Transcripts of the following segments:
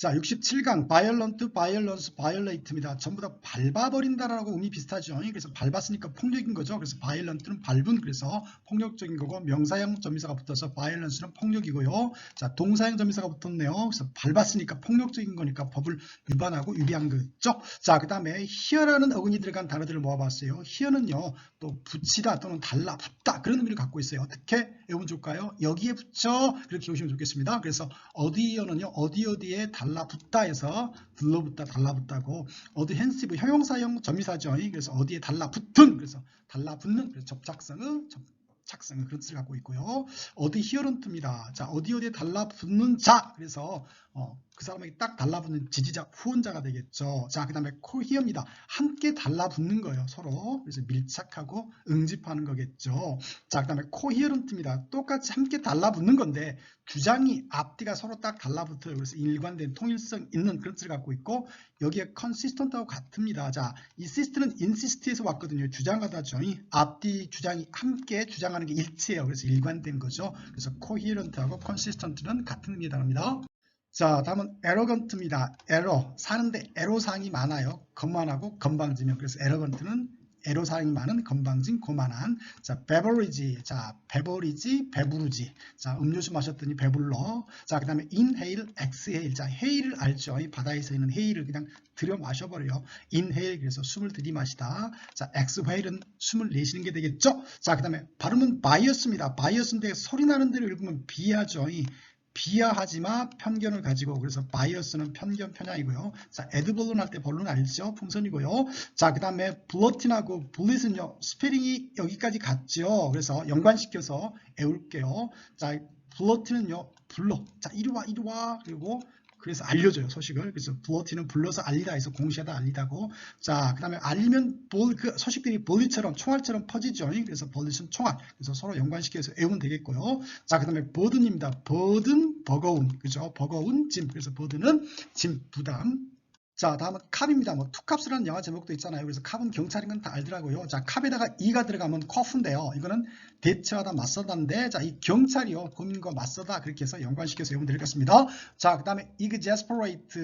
자, 67강 violent, violence, violate입니다. 전부 다 밟아버린다라고 의미 비슷하죠. 그래서 밟았으니까 폭력인 거죠. 그래서 violent는 밟은, 그래서 폭력적인 거고, 명사형 점미사가 붙어서 violence는 폭력이고요. 자, 동사형 점미사가 붙었네요. 그래서 밟았으니까 폭력적인 거니까 법을 위반하고 유리한 거죠. 자, 그 다음에 here라는 어근이 들어간 단어들을 모아봤어요. here는요, 또 붙이다 또는 달라붙다 그런 의미를 갖고 있어요. 어떻게 외우면 좋을까요? 여기에 붙여 그렇게 보시면 좋겠습니다. 그래서 어디에는요, 어디에 달라붙다 해서 들러붙다 달라붙다고, 어드헨시브 형용사형 점미사죠. 그래서 어디에 달라붙은, 그래서 달라붙는, 그래서 접착성의 착성은 그런 뜻을 갖고 있고요. 어드히어런트입니다. 자, 어디에 달라붙는 자, 그래서 그 사람에게 딱 달라붙는 지지자, 후원자가 되겠죠. 자, 그 다음에 코히어입니다. 함께 달라붙는 거예요, 서로. 그래서 밀착하고 응집하는 거겠죠. 자, 그 다음에 코히어런트입니다. 똑같이 함께 달라붙는 건데 주장이 앞뒤가 서로 딱 달라붙어요. 그래서 일관된 통일성 있는 그런 뜻을 갖고 있고, 여기에 consistent하고 같습니다. 자, insist는 insist에서 왔거든요. 주장하다죠. 앞뒤 주장이 함께 주장하는 게 일치해요. 그래서 일관된 거죠. 그래서 coherent하고 consistent는 같은 의미에 합니다. 자, 다음은 arrogant입니다. error, 사는데 애로사항이 많아요. 거만하고 건방지며. 그래서 arrogant는 애로사항이 많은, 건방진, 고만한. 자, beverage. 자, beverage, 배부르지. 자, 음료수 마셨더니 배불러. 자, 그 다음에 inhale, exhale. 자, hail을 알죠? 이 바다에서 있는 hail을 그냥 들여 마셔버려요. inhale, 그래서 숨을 들이마시다. 자, exhale은 숨을 내쉬는 게 되겠죠? 자, 그 다음에 발음은 bias입니다. bias인데 소리 나는 대로 읽으면 비하죠. 비하하지마, 편견을 가지고. 그래서 바이어스는 편견, 편향이고요. 자, 에드벌룬 할 때 벌룬 알죠? 풍선이고요. 자, 그 다음에 블러틴하고 블릿은요, 스페링이 여기까지 같죠? 그래서 연관시켜서 외울게요. 자, 블러틴은요, 불러. 자, 이리 와, 이리 와. 그리고 그래서 알려줘요, 소식을. 그래서 블러틴은 불러서 알리다 해서 공시하다, 알리다고. 자, 그 다음에 알리면 그 소식들이 볼리처럼, 총알처럼 퍼지죠. 그래서 볼리는 총알. 그래서 서로 연관시켜서 외우면 되겠고요. 자, 그 다음에 버든입니다. 버든, 버거운. 그죠? 버거운, 짐. 그래서 버든은 짐, 부담. 자, 다음은 캅입니다. 뭐 투캅스라는 영화 제목도 있잖아요. 그래서 캅은 경찰인 건 다 알더라고요. 자, 캅에다가 이가 들어가면 커프인데요. 이거는 대처하다, 맞서다인데, 자, 이 경찰이요, 국민과 맞서다, 그렇게 해서 연관시켜서 외우면 되겠습니다. 자, 그 다음에 exasperate,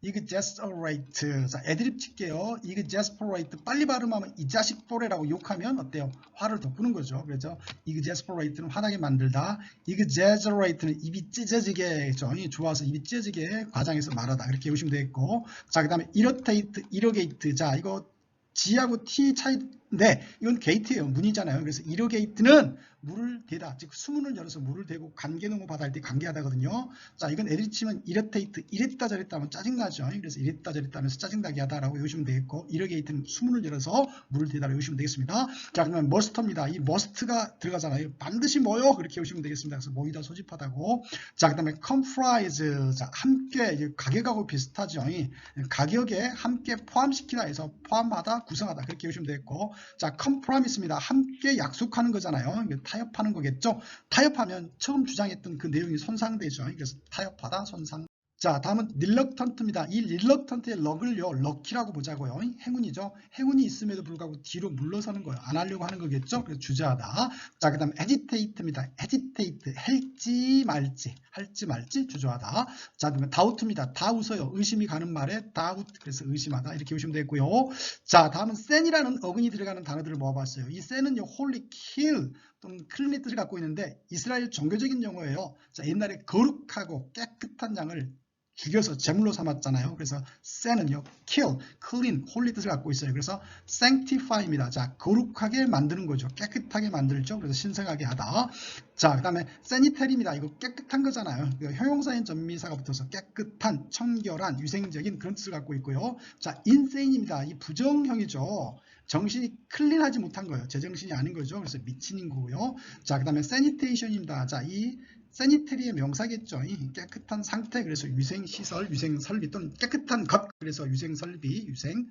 exasperate. 자, 애드립 칠게요. exasperate. 빨리 발음하면 이 자식 또래라고 욕하면 어때요? 화를 돋구는 거죠. 그래서 exasperate는 화나게 만들다. exaggerate는 입이 찢어지게, 좋아서 입이 찢어지게 과장해서 말하다. 이렇게 외우시면 되겠고. 자, 그 다음에 irritate, irrigate. 자, 이거 G하고 T 차이인데 이건 게이트예요. 문이잖아요. 그래서 irrigate는 물을 대다, 즉 수문을 열어서 물을 대고 관계농어 바다 할 때 관계하다거든요. 자, 이건 애들이 치면 irritate, 이랬다 저랬다 하면 짜증나죠. 그래서 이랬다 저랬다 하면서 짜증나게 하다라고 외우시면 되겠고, irrigate는 수문을 열어서 물을 대다라고 외우시면 되겠습니다. 자, 그러면 must입니다. 이 must가 들어가잖아요. 반드시 뭐요? 그렇게 외우시면 되겠습니다. 그래서 모이다, 소집하다고. 자, 그 다음에 comprise. 자, 함께, 가격하고 비슷하죠. 가격에 함께 포함시키다 해서 포함하다, 구성하다, 그렇게 외우시면 되겠고. 자, compromise입니다. 함께 약속하는 거잖아요. 타협하는 거겠죠. 타협하면 처음 주장했던 그 내용이 손상되죠. 그래서 타협하다, 손상. 자, 다음은 reluctant입니다. 이 reluctant의 럭을요, 럭키라고 보자고요. 행운이죠. 행운이 있음에도 불구하고 뒤로 물러서는 거예요. 안 하려고 하는 거겠죠. 그래서 주저하다. 자, 그 다음 agitate입니다. agitate, 할지 말지 주저하다. 자, 그러면 doubt입니다. 다 웃어요. 의심이 가는 말에 doubt, 그래서 의심하다, 이렇게 보시면 되고요. 자, 다음은 sen이라는 어근이 들어가는 단어들을 모아봤어요. 이 sen은요, holy, kill 또는 clean의 뜻을 갖고 있는데 이스라엘 종교적인 용어예요. 자, 옛날에 거룩하고 깨끗한 양을 죽여서 제물로 삼았잖아요. 그래서 sen은요, kill, clean, holy 뜻을 갖고 있어요. 그래서 sanctify입니다. 자, 거룩하게 만드는 거죠. 깨끗하게 만들죠. 그래서 신성하게 하다. 자, 그 다음에 sanitary입니다. 이거 깨끗한 거잖아요. 형용사인 전미사가 붙어서 깨끗한, 청결한, 위생적인 그런 뜻을 갖고 있고요. 자, insane입니다. 이 부정형이죠. 정신이 클린하지 못한 거예요. 제정신이 아닌 거죠. 그래서 미친인 거고요. 자, 그 다음에 sanitation입니다. 자, 이 sanitary의 명사겠죠. 깨끗한 상태, 그래서 위생시설, 위생설비 또는 깨끗한 것, 그래서 위생설비, 위생.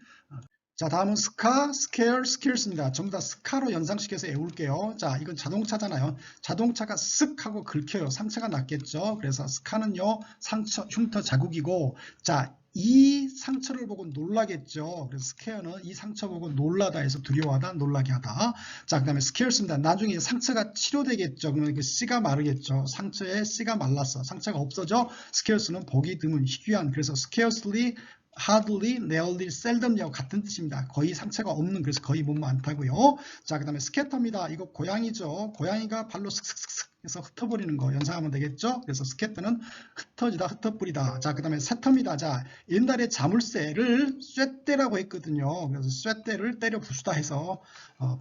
자, 다음은 스카, scare, scarce입니다. 전부 다 스카로 연상시켜서 외울게요. 자, 이건 자동차잖아요. 자동차가 쓱 하고 긁혀요. 상처가 났겠죠. 그래서 스카는요, 상처, 흉터, 자국이고, 자, 이 상처를 보고 놀라겠죠. 그래서 scare는 이 상처 보고 놀라다 해서 두려워하다, 놀라게 하다. 자, 그 다음에 scares입니다. 나중에 상처가 치료되겠죠. 그러면 그 씨가 마르겠죠. 상처에 씨가 말랐어. 상처가 없어져. scares는 보기 드문, 희귀한. 그래서 scarcely, hardly, rarely, seldom이하고 같은 뜻입니다. 거의 상처가 없는, 그래서 거의 못 많다고요. 자, 그 다음에 scatter입니다. 이거 고양이죠. 고양이가 발로 슥슥슥슥 해서 흩어버리는 거 연상하면 되겠죠. 그래서 scatter는 흩어지다, 흩어뿌리다. 자, 그 다음에 setter입니다. 자, 옛날에 자물쇠를 쇳대라고 했거든요. 그래서 쇳대를 때려 부수다 해서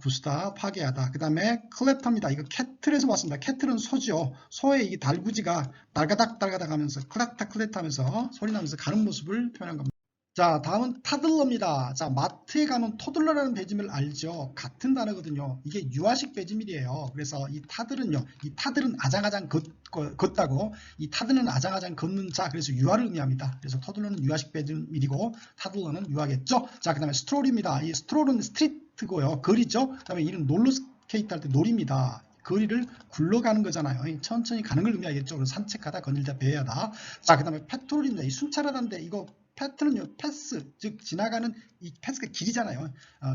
부수다, 파괴하다. 그 다음에 클랩터입니다. 이거 캐틀에서 왔습니다. 캐틀은 소죠. 소의 이 달구지가 달가닥 달가닥 하면서 클락탁 클렉 하면서 소리 나면서 가는 모습을 표현한 겁니다. 자, 다음은 타들러입니다. 자, 마트에 가면 토들러라는 배지밀 알죠? 같은 단어거든요. 이게 유아식 배지밀이에요. 그래서 이 타들은요, 이 타들은 아장아장 걷다고, 이 타들은 아장아장 걷는 자, 그래서 유아를 의미합니다. 그래서 토들러는 유아식 배지밀이고, 타들러는 유아겠죠? 자, 그 다음에 스트롤입니다. 이 스트롤은 스트리트고요. 거리죠? 그 다음에 이는 롤러스케이트 할 때 놀입니다. 거리를 굴러가는 거잖아요. 천천히 가는 걸 의미하겠죠. 그래서 산책하다, 거닐다, 배회하다. 자, 그 다음에 패트롤입니다. 이 순찰하다인데 이거 패트는요, 패스, 즉 지나가는 이 패스가 길이잖아요.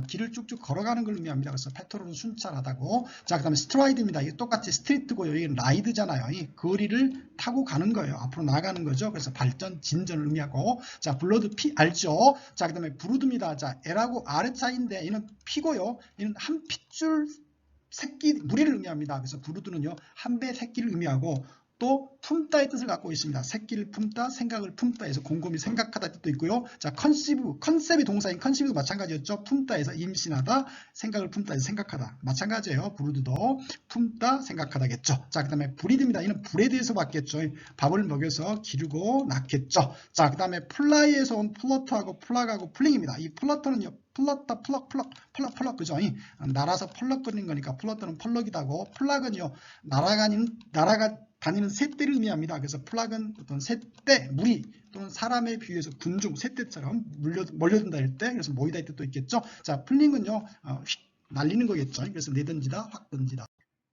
길을 쭉쭉 걸어가는 걸 의미합니다. 그래서 패트롤은 순찰하다고. 자, 그 다음에 스트라이드입니다. 이게 똑같이 스트리트고요. 이게 라이드잖아요. 이 거리를 타고 가는 거예요. 앞으로 나가는 거죠. 그래서 발전, 진전을 의미하고. 자, 블러드, 피 알죠? 자, 그 다음에 브루드입니다. 자, L하고 R의 차이인데 이는 피고요. 이는 한 핏줄 새끼, 무리를 의미합니다. 그래서 브루드는요, 한 배 새끼를 의미하고 또 품다의 뜻을 갖고 있습니다. 새끼를 품다, 생각을 품다 해서 곰곰이 생각하다 뜻도 있고요. 자, 컨셉이 동사인 컨셉도 마찬가지였죠. 품다에서 임신하다, 생각을 품다 해서 생각하다. 마찬가지예요. 브루드도 품다, 생각하다겠죠. 자, 그 다음에 브리드입니다. 이는 브레드에서 왔겠죠. 밥을 먹여서 기르고 낳겠죠. 자, 그 다음에 플라이에서 온 플러터하고 플락하고 플링입니다. 이 플러터는요, 플러터, 플럭, 그죠? 날아서 펄럭거리는 거니까 플러터는 펄럭이다고, 플락은요, 날아가 다니는 새떼를 의미합니다. 그래서 플락은 어떤 새떼, 무리 또는 사람에 비유해서 군중, 새떼처럼 몰려든다 할 때, 그래서 모이다 할 뜻도 있겠죠. 자, 플링은요, 휙 날리는 거겠죠. 그래서 내던지다, 확 던지다.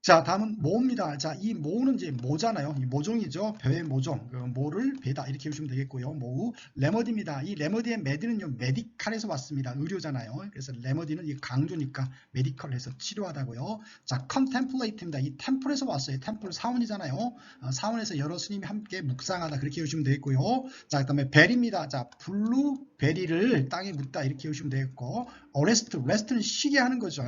자, 다음은 모입니다. 자, 이 모는 이제 모잖아요. 이 모종이죠. 벼의 모종. 그 모를 배다. 이렇게 보시면 되겠고요. 모우. 레머디입니다. 이 레머디의 메디는요, 메디칼에서 왔습니다. 의료잖아요. 그래서 레머디는 이 강조니까 메디컬 해서 치료하다고요. 자, 컨템플레이트입니다. 이 템플에서 왔어요. 템플 사원이잖아요. 사원에서 여러 스님이 함께 묵상하다. 그렇게 보시면 되겠고요. 자, 그 다음에 벨입니다. 자, 블루베리를 땅에 묻다. 이렇게 보시면 되겠고. 레스트는 쉬게 하는 거죠.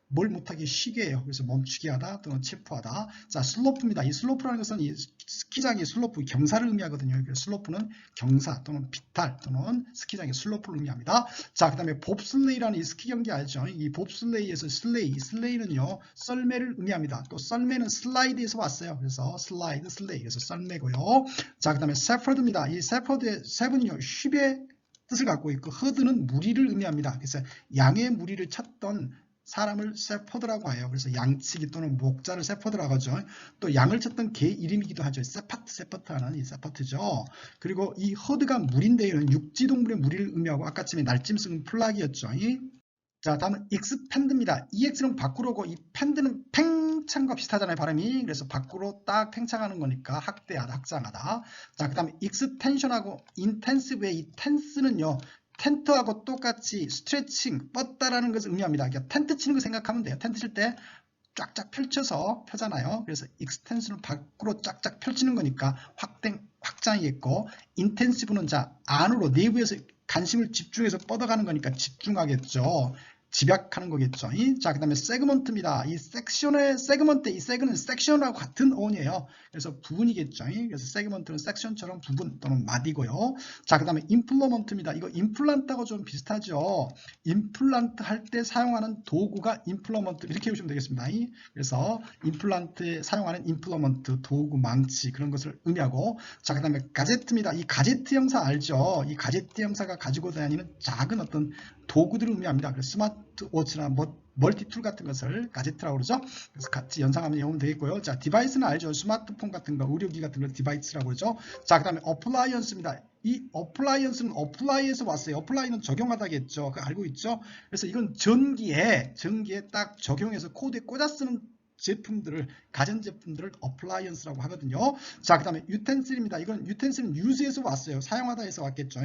뭘 못하게 쉬게 해요. 그래서 멈추게 하다 또는 체포하다. 자, 슬로프입니다. 이 슬로프라는 것은 이 스키장의 슬로프, 경사를 의미하거든요. 그래서 슬로프는 경사 또는 비탈 또는 스키장의 슬로프를 의미합니다. 자, 그 다음에 봅슬레이라는 이 스키 경기 알죠? 이 봅슬레이에서 슬레이는요, 썰매를 의미합니다. 또 썰매는 슬라이드에서 왔어요. 그래서 슬라이드, 슬레이, 그래서 썰매고요. 자, 그 다음에 세퍼드입니다. 이 세븐은요, 쉽의 뜻을 갖고 있고, 허드는 무리를 의미합니다. 그래서 양의 무리를 찾던 사람을 세퍼드라고 해요. 그래서 양치기 또는 목자를 세퍼드라고 하죠. 또 양을 쳤던 개 이름이기도 하죠. 세파트 하는 이 세파트죠. 그리고 이 허드가 물인데요. 육지동물의 무리를 의미하고 아까쯤에 날짐승은 플락이었죠. 자, 다음은 익스팬드입니다. EX는 밖으로고 이 팬드는 팽창과 비슷하잖아요. 발음이. 그래서 밖으로 딱 팽창하는 거니까 학대하다, 확장하다. 자, 그 다음에 익스텐션하고 인텐시브의 이 텐스는요. 텐트하고 똑같이 스트레칭, 뻗다라는 것을 의미합니다. 그러니까 텐트 치는 거 생각하면 돼요. 텐트 칠 때 쫙쫙 펼쳐서 펴잖아요. 그래서 익스텐션을 밖으로 쫙쫙 펼치는 거니까 확장이겠고, 인텐시브는 자, 안으로 내부에서 관심을 집중해서 뻗어가는 거니까 집중하겠죠. 집약하는 거겠죠. 자, 그 다음에 세그먼트입니다. 이 세그는 섹션하고 같은 어원이에요. 그래서 부분이겠죠. 그래서 세그먼트는 섹션처럼 부분 또는 마디고요. 자, 그 다음에 임플로먼트입니다. 이거 임플란트하고 좀 비슷하죠. 임플란트 할 때 사용하는 도구가 임플로먼트 이렇게 보시면 되겠습니다. 그래서 임플란트에 사용하는 임플로먼트, 도구, 망치 그런 것을 의미하고, 자, 그 다음에 가제트입니다. 이 가제트 형사 알죠? 이 가제트 형사가 가지고 다니는 작은 어떤 도구들을 의미합니다. 그래서 스마트워치나 멀티툴 같은 것을 가제트라고 그러죠. 그래서 같이 연상하면 외우면 되겠고요. 자, 디바이스는 알죠. 스마트폰 같은 거, 의료기 같은 걸 디바이스라고 그러죠. 자, 그 다음에 어플라이언스입니다. 이 어플라이언스는 어플라이에서 왔어요. 어플라이는 적용하다겠죠. 그거 알고 있죠. 그래서 이건 전기에 딱 적용해서 코드에 꽂아 쓰는 제품들을 가전제품들을 appliance라고 하거든요. 자, 그 다음에 utensil입니다. 이건 utensil은 use에서 왔어요. 사용하다에서 왔겠죠.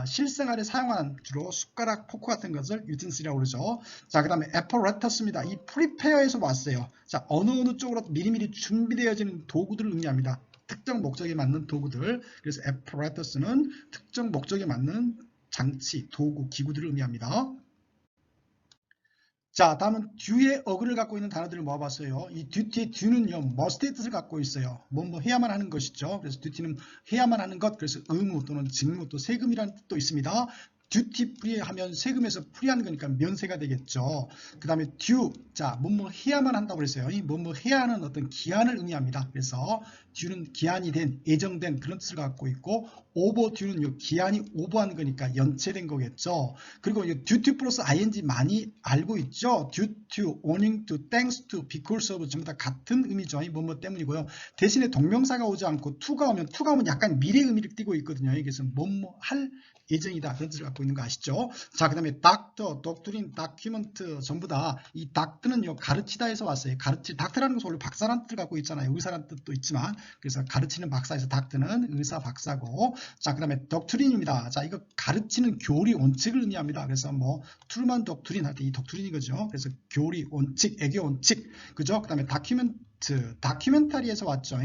실생활에 사용하는 주로 숟가락, 포크 같은 것을 utensil이라고 그러죠. 자, 그 다음에 apparatus입니다. 이 prepare에서 왔어요. 자, 어느 쪽으로 미리미리 준비되어지는 도구들을 의미합니다. 특정 목적에 맞는 도구들. 그래서 apparatus는 특정 목적에 맞는 장치, 도구, 기구들을 의미합니다. 자, 다음은 due의 어근을 갖고 있는 단어들을 모아봤어요. 이 duty의 du는요, must의 뜻을 갖고 있어요. 뭐 해야만 하는 것이죠. 그래서 duty는 해야만 하는 것, 그래서 의무 또는 직무, 또 세금이라는 뜻도 있습니다. duty free 하면 세금에서 프리한 거니까 면세가 되겠죠. 그 다음에 due, 자, 뭐 해야만 한다고 그랬어요. 이 뭐 해야 하는 어떤 기한을 의미합니다. 그래서 due는 기한이 된, 예정된 그런 뜻을 갖고 있고, overdue는 기한이 오버한 거니까 연체된 거겠죠. 그리고 duty 플러스 ing 많이 알고 있죠. due to, owing to, thanks to, because of 전부 다 같은 의미죠. 뭐 때문이고요. 대신에 동명사가 오지 않고 to가 오면 약간 미래 의미를 띠고 있거든요. 그래서 뭐 할 예정이다 그런 뜻을 갖고 있는 거 아시죠? 자, 그 다음에 doctor, doctrine, document 전부 다 이 doctor는요 가르치다에서 왔어요. doctor라는 것은 원래 박사라는 뜻을 갖고 있잖아요. 의사라는 뜻도 있지만 그래서 가르치는 박사에서 doctor는 의사 박사고, 자, 그 다음에 doctrine입니다. 자, 이거 가르치는 교리 원칙을 의미합니다. 그래서 뭐 트루만 doctrine 할 때 이 doctrine인 거죠. 그래서 교리 원칙, 애교 원칙, 그죠? 그 다음에 다큐멘터리에서 왔죠.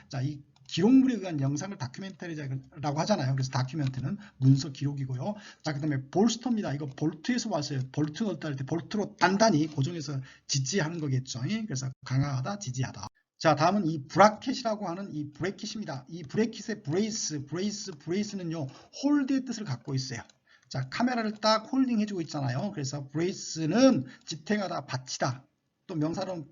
자, 이 기록물에 의한 영상을 다큐멘터리라고 하잖아요. 그래서 다큐멘터리는 문서 기록이고요. 자, 그 다음에 볼스터입니다. 이거 볼트에서 왔어요. 볼트 넣었다 할 때 볼트로 단단히 고정해서 지지하는 거겠죠. 그래서 강화하다, 지지하다. 자, 다음은 이 브라켓이라고 하는 이 브레킷입니다. 이 브레킷의 브레이스는요, 홀드의 뜻을 갖고 있어요. 자, 카메라를 딱 홀딩 해주고 있잖아요. 그래서 브레이스는 지탱하다, 받치다. 또 명사로는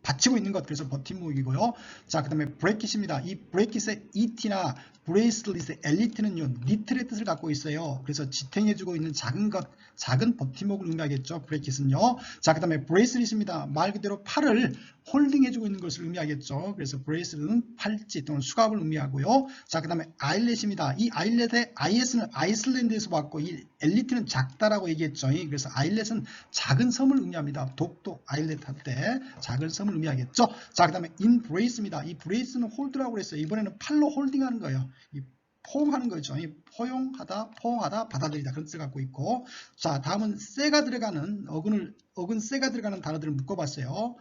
받치고 있는 것, 그래서 버팀목이고요. 자, 그 다음에 브레킷입니다. 이 브레킷의 et나 브레이슬릿의 엘리트는요, 니틀의 뜻을 갖고 있어요. 그래서 지탱해주고 있는 작은 것, 작은 버팀목을 의미하겠죠. 브레킷은요. 자, 그 다음에 브레이슬릿입니다. 말 그대로 팔을 홀딩해주고 있는 것을 의미하겠죠. 그래서 브레이슬릿은 팔찌 또는 수갑을 의미하고요. 자, 그 다음에 아일렛입니다. 이 아일렛의 IS는 아이슬란드에서 왔고, 이 엘리트는 작다라고 얘기했죠. 그래서 아일렛은 작은 섬을 의미합니다. 독도 아일렛 할 때 작은 섬을 의미하겠죠. 자, 그 다음에 인브레이스입니다. 이 브레이스는 홀드라고 그랬어요. 이번에는 팔로 홀딩하는 거예요. 포용하는 거죠. 포용하다, 받아들이다 그런 뜻을 갖고 있고, 자, 다음은 세가 들어가는 어근 세가 들어가는 단어들을 묶어봤어요.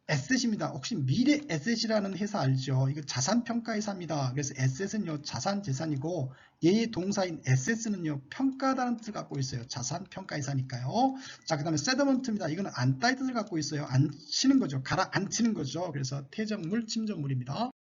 에셋입니다. 혹시 미래 에셋이라는 회사 알죠? 이거 자산평가회사입니다. 그래서 에셋은요 자산 재산이고, 얘의 동사인 에셋은요 평가다는 뜻을 갖고 있어요. 자산평가회사니까요. 자, 그 다음에 세더먼트입니다. 이거는 앉다의 뜻을 갖고 있어요. 앉히는 거죠. 가라앉히는 거죠. 그래서 퇴적물, 침전물입니다.